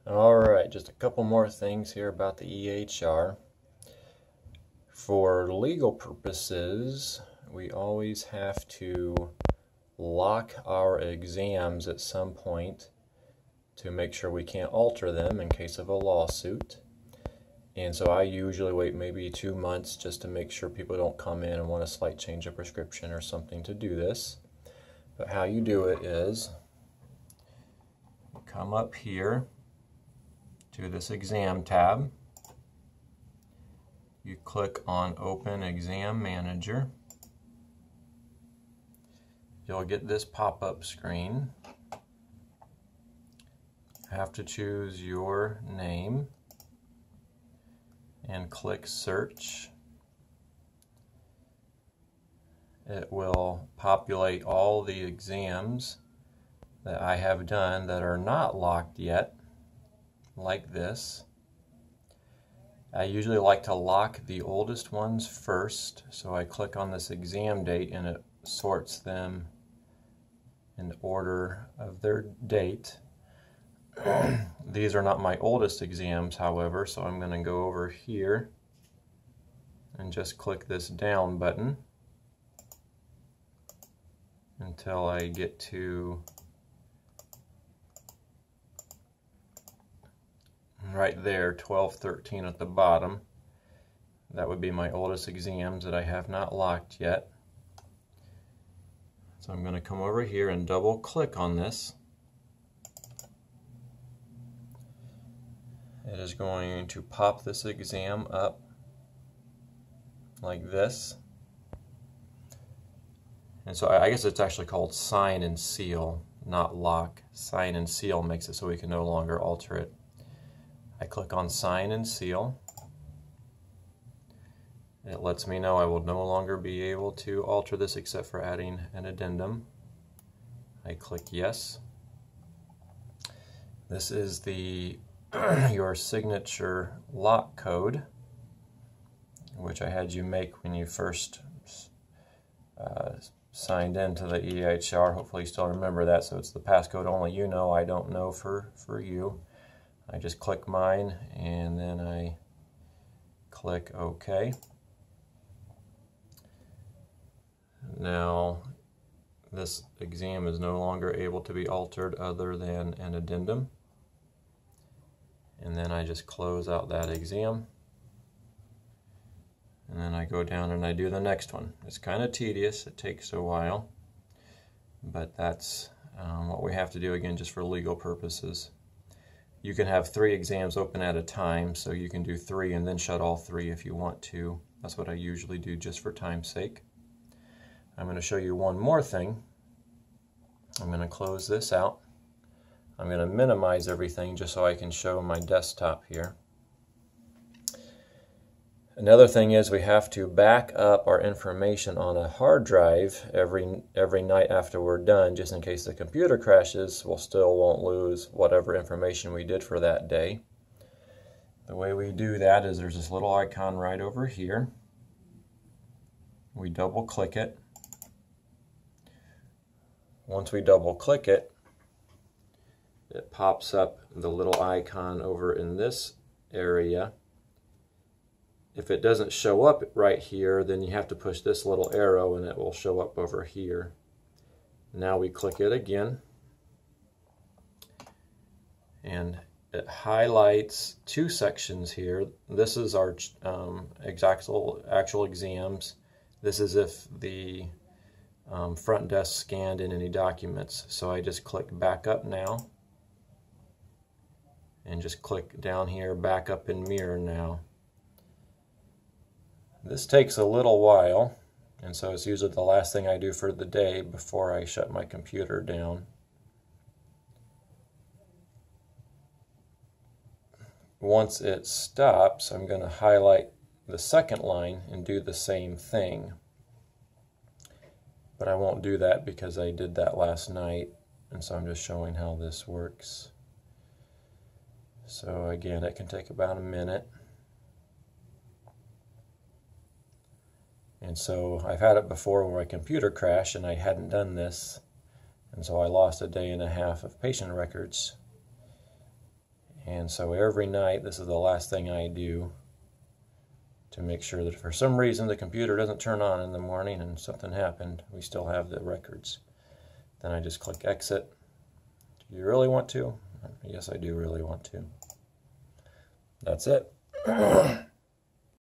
Alright, just a couple more things here about the EHR. For legal purposes, we always have to lock our exams at some point to make sure we can't alter them in case of a lawsuit. And so I usually wait maybe 2 months just to make sure people don't come in and want a slight change of prescription or something to do this. But how you do it is you come up here to this exam tab. You click on Open Exam Manager. You'll get this pop-up screen. You have to choose your name and click Search. It will populate all the exams that I have done that are not locked yet, like this. I usually like to lock the oldest ones first, so I click on this exam date and it sorts them in order of their date. These are not my oldest exams, however, so I'm going to go over here and just click this down button until I get to right there, 1213 at the bottom. That would be my oldest exams that I have not locked yet. So I'm going to come over here and double click on this. It is going to pop this exam up like this. And so I guess it's actually called sign and seal, not lock. Sign and seal makes it so we can no longer alter it. I click on Sign and Seal. It lets me know I will no longer be able to alter this except for adding an addendum. I click Yes. This is the your signature lock code, which I had you make when you first signed into the EHR. Hopefully you still remember that. So it's the passcode only you know. I don't know for you. I just click mine and then I click OK. Now this exam is no longer able to be altered other than an addendum. And then I just close out that exam. And then I go down and I do the next one. It's kind of tedious, it takes a while, but that's what we have to do again just for legal purposes. You can have 3 exams open at a time, so you can do 3 and then shut all 3 if you want to. That's what I usually do just for time's sake. I'm going to show you one more thing. I'm going to close this out. I'm going to minimize everything just so I can show my desktop here. Another thing is we have to back up our information on a hard drive every night after we're done, just in case the computer crashes. We still won't lose whatever information we did for that day. The way we do that is there's this little icon right over here. We double click it. Once we double click it, it pops up the little icon over in this area. If it doesn't show up right here, then you have to push this little arrow and it will show up over here. Now we click it again and it highlights 2 sections here. This is our actual exams. This is if the front desk scanned in any documents. So I just click back up now and just click down here, back up in mirror now. This takes a little while, and so it's usually the last thing I do for the day before I shut my computer down. Once it stops, I'm going to highlight the second line and do the same thing. But I won't do that because I did that last night, and so I'm just showing how this works. So again, it can take about a minute. And so I've had it before where my computer crashed and I hadn't done this, and so I lost a day and a half of patient records. And so every night, this is the last thing I do to make sure that if for some reason the computer doesn't turn on in the morning and something happened, we still have the records. Then I just click exit. Do you really want to? Yes, I do really want to. That's it.